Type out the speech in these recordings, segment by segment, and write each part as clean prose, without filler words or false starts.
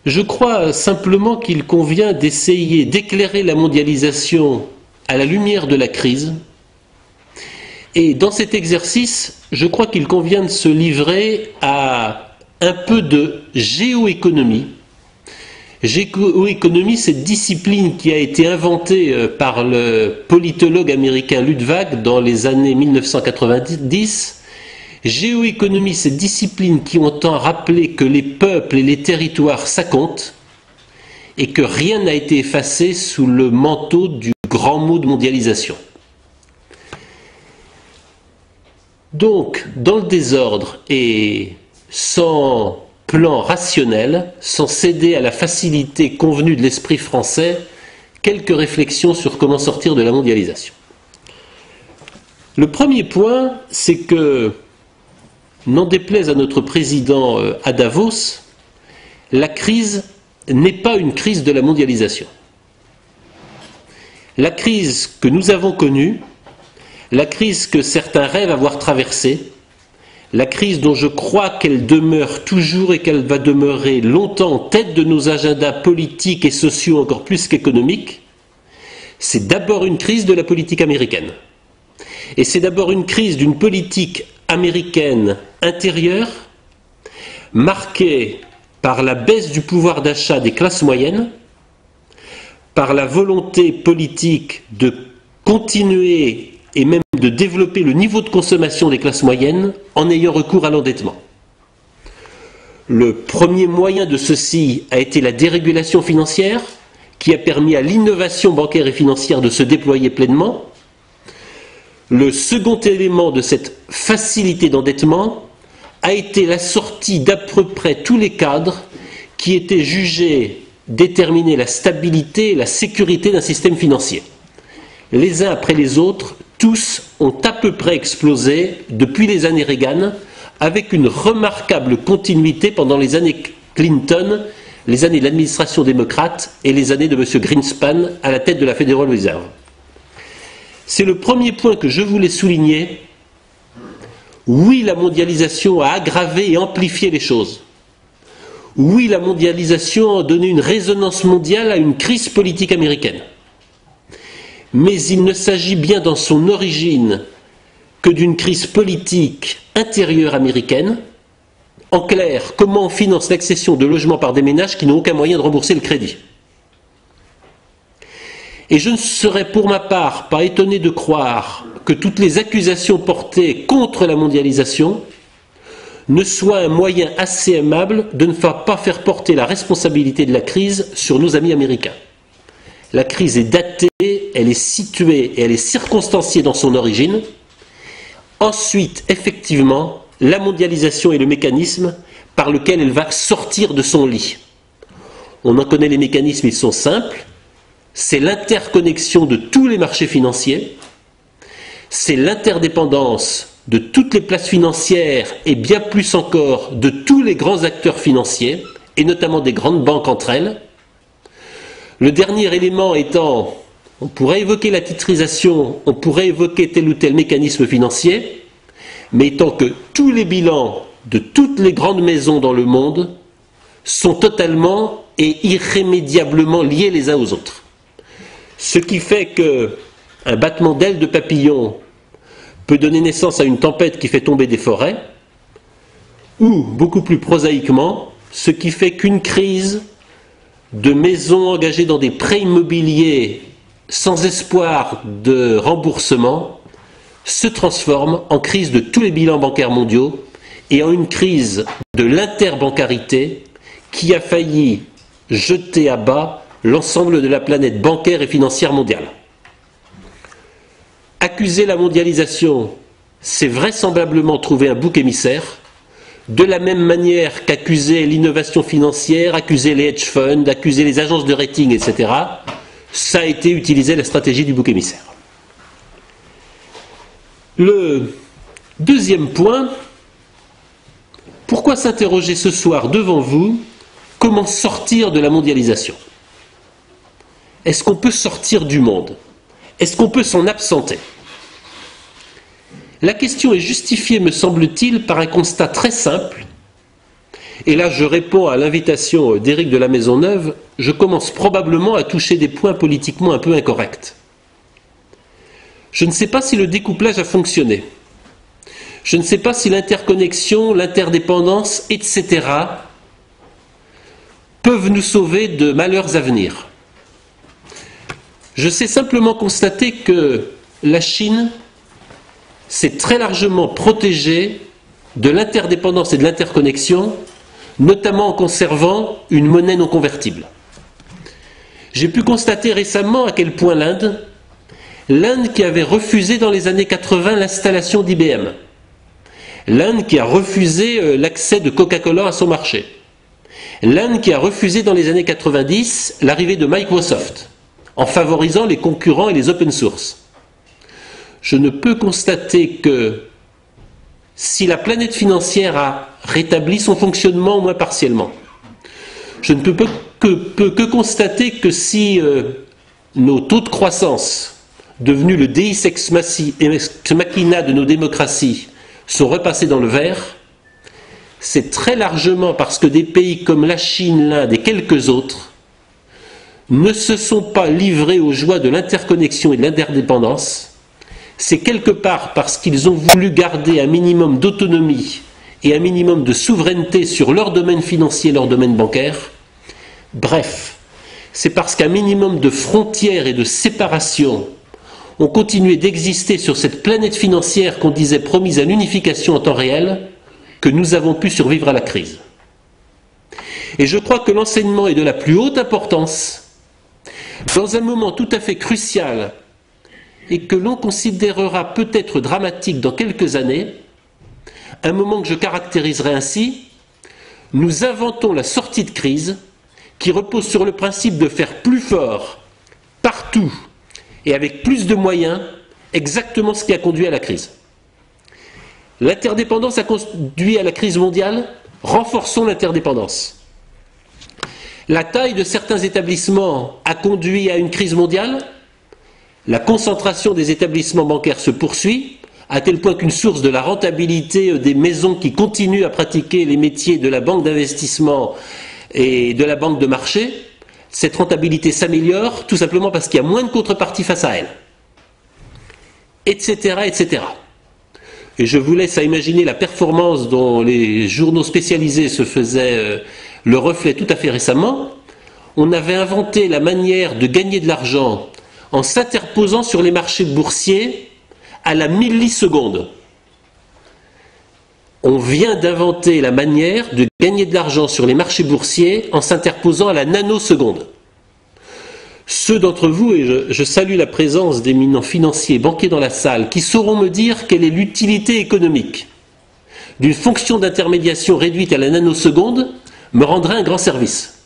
Je crois simplement qu'il convient d'essayer d'éclairer la mondialisation à la lumière de la crise. Et dans cet exercice, je crois qu'il convient de se livrer à un peu de géoéconomie. Géoéconomie, cette discipline qui a été inventée par le politologue américain Luttwak dans les années 1990. Géoéconomie, cette discipline qui entend rappeler que les peuples et les territoires s'accomptent et que rien n'a été effacé sous le manteau du grand mot de mondialisation. Donc, dans le désordre et sans plan rationnel, sans céder à la facilité convenue de l'esprit français, quelques réflexions sur comment sortir de la mondialisation. Le premier point, c'est que, n'en déplaise à notre président à Davos, la crise n'est pas une crise de la mondialisation. La crise que nous avons connue, la crise que certains rêvent avoir traversée, la crise dont je crois qu'elle demeure toujours et qu'elle va demeurer longtemps en tête de nos agendas politiques et sociaux encore plus qu'économiques, c'est d'abord une crise de la politique américaine. Et c'est d'abord une crise d'une politique américaine intérieure, marquée par la baisse du pouvoir d'achat des classes moyennes, par la volonté politique de continuer et même de développer le niveau de consommation des classes moyennes en ayant recours à l'endettement. Le premier moyen de ceci a été la dérégulation financière, qui a permis à l'innovation bancaire et financière de se déployer pleinement. Le second élément de cette facilité d'endettement a été la sortie d'à peu près tous les cadres qui étaient jugés déterminer la stabilité et la sécurité d'un système financier. Les uns après les autres, tous ont à peu près explosé depuis les années Reagan, avec une remarquable continuité pendant les années Clinton, les années de l'administration démocrate et les années de M. Greenspan à la tête de la Federal Reserve. C'est le premier point que je voulais souligner. Oui, la mondialisation a aggravé et amplifié les choses. Oui, la mondialisation a donné une résonance mondiale à une crise politique américaine. Mais il ne s'agit bien dans son origine que d'une crise politique intérieure américaine. En clair, comment on finance l'accession de logements par des ménages qui n'ont aucun moyen de rembourser le crédit. Et je ne serais pour ma part pas étonné de croire que toutes les accusations portées contre la mondialisation ne soient un moyen assez aimable de ne pas faire porter la responsabilité de la crise sur nos amis américains. La crise est datée, elle est située et elle est circonstanciée dans son origine. Ensuite, effectivement, la mondialisation est le mécanisme par lequel elle va sortir de son lit. On en connaît les mécanismes, ils sont simples. C'est l'interconnexion de tous les marchés financiers, c'est l'interdépendance de toutes les places financières et bien plus encore de tous les grands acteurs financiers, et notamment des grandes banques entre elles. Le dernier élément étant, on pourrait évoquer la titrisation, on pourrait évoquer tel ou tel mécanisme financier, mais étant que tous les bilans de toutes les grandes maisons dans le monde sont totalement et irrémédiablement liés les uns aux autres. Ce qui fait qu'un battement d'ailes de papillon peut donner naissance à une tempête qui fait tomber des forêts, ou, beaucoup plus prosaïquement, ce qui fait qu'une crise de maisons engagées dans des prêts immobiliers sans espoir de remboursement se transforme en crise de tous les bilans bancaires mondiaux et en une crise de l'interbancarité qui a failli jeter à bas l'ensemble de la planète bancaire et financière mondiale. Accuser la mondialisation, c'est vraisemblablement trouver un bouc émissaire, de la même manière qu'accuser l'innovation financière, accuser les hedge funds, accuser les agences de rating, etc. Ça a été utilisé la stratégie du bouc émissaire. Le deuxième point, pourquoi s'interroger ce soir devant vous, comment sortir de la mondialisation ? Est-ce qu'on peut sortir du monde? Est-ce qu'on peut s'en absenter? La question est justifiée, me semble-t-il, par un constat très simple. et là je réponds à l'invitation d'Éric de la Maisonneuve, je commence probablement à toucher des points politiquement un peu incorrects. Je ne sais pas si le découplage a fonctionné. Je ne sais pas si l'interconnexion, l'interdépendance, etc. peuvent nous sauver de malheurs à venir. Je sais simplement constater que la Chine s'est très largement protégée de l'interdépendance et de l'interconnexion, notamment en conservant une monnaie non convertible. J'ai pu constater récemment à quel point l'Inde qui avait refusé dans les années 80 l'installation d'IBM, l'Inde qui a refusé l'accès de Coca-Cola à son marché, l'Inde qui a refusé dans les années 90 l'arrivée de Microsoft, en favorisant les concurrents et les open source. Je ne peux constater que si la planète financière a rétabli son fonctionnement au moins partiellement, je ne peux que constater que si nos taux de croissance, devenus le deus ex machina de nos démocraties, sont repassés dans le vert, c'est très largement parce que des pays comme la Chine, l'Inde et quelques autres ne se sont pas livrés aux joies de l'interconnexion et de l'interdépendance. C'est quelque part parce qu'ils ont voulu garder un minimum d'autonomie et un minimum de souveraineté sur leur domaine financier et leur domaine bancaire. Bref, c'est parce qu'un minimum de frontières et de séparation ont continué d'exister sur cette planète financière qu'on disait promise à l'unification en temps réel que nous avons pu survivre à la crise. Et je crois que l'enseignement est de la plus haute importance dans un moment tout à fait crucial et que l'on considérera peut-être dramatique dans quelques années, un moment que je caractériserai ainsi: nous inventons la sortie de crise qui repose sur le principe de faire plus fort, partout et avec plus de moyens, exactement ce qui a conduit à la crise. L'interdépendance a conduit à la crise mondiale, renforçons l'interdépendance. La taille de certains établissements a conduit à une crise mondiale. La concentration des établissements bancaires se poursuit, à tel point qu'une source de la rentabilité des maisons qui continuent à pratiquer les métiers de la banque d'investissement et de la banque de marché, cette rentabilité s'améliore tout simplement parce qu'il y a moins de contrepartie face à elle, etc., etc. Et je vous laisse à imaginer la performance dont les journaux spécialisés se faisaient le reflet tout à fait récemment. On avait inventé la manière de gagner de l'argent en s'interposant sur les marchés boursiers à la milliseconde. On vient d'inventer la manière de gagner de l'argent sur les marchés boursiers en s'interposant à la nanoseconde. Ceux d'entre vous, et je salue la présence d'éminents financiers, banquiers dans la salle, qui sauront me dire quelle est l'utilité économique d'une fonction d'intermédiation réduite à la nanoseconde, me rendrait un grand service.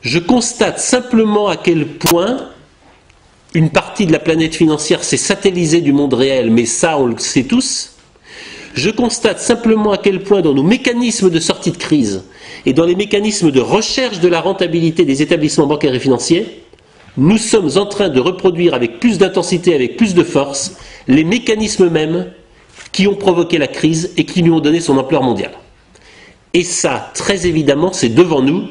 Je constate simplement à quel point une partie de la planète financière s'est satellisée du monde réel, mais ça on le sait tous. Je constate simplement à quel point dans nos mécanismes de sortie de crise et dans les mécanismes de recherche de la rentabilité des établissements bancaires et financiers, nous sommes en train de reproduire avec plus d'intensité, avec plus de force, les mécanismes mêmes qui ont provoqué la crise et qui lui ont donné son ampleur mondiale. Et ça, très évidemment, c'est devant nous.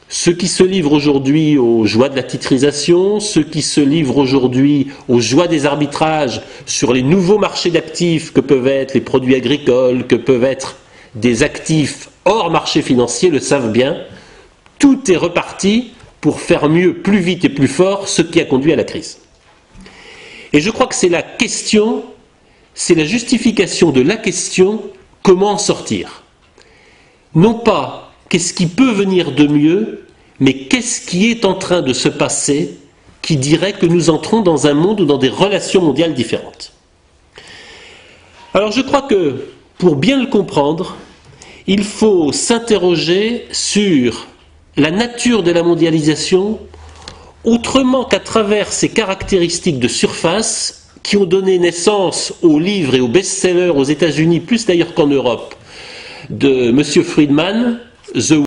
Ceux qui se livrent aujourd'hui aux joies de la titrisation, ceux qui se livrent aujourd'hui aux joies des arbitrages sur les nouveaux marchés d'actifs que peuvent être les produits agricoles, que peuvent être des actifs hors marché financier, le savent bien. Tout est reparti pour faire mieux, plus vite et plus fort, ce qui a conduit à la crise. Et je crois que c'est la question, c'est la justification de la question: comment en sortir? Non pas qu'est-ce qui peut venir de mieux, mais qu'est-ce qui est en train de se passer qui dirait que nous entrons dans un monde ou dans des relations mondiales différentes. Alors je crois que pour bien le comprendre, il faut s'interroger sur la nature de la mondialisation autrement qu'à travers ses caractéristiques de surface qui ont donné naissance aux livres et aux best-sellers aux États-Unis, plus d'ailleurs qu'en Europe, de M. Friedman, The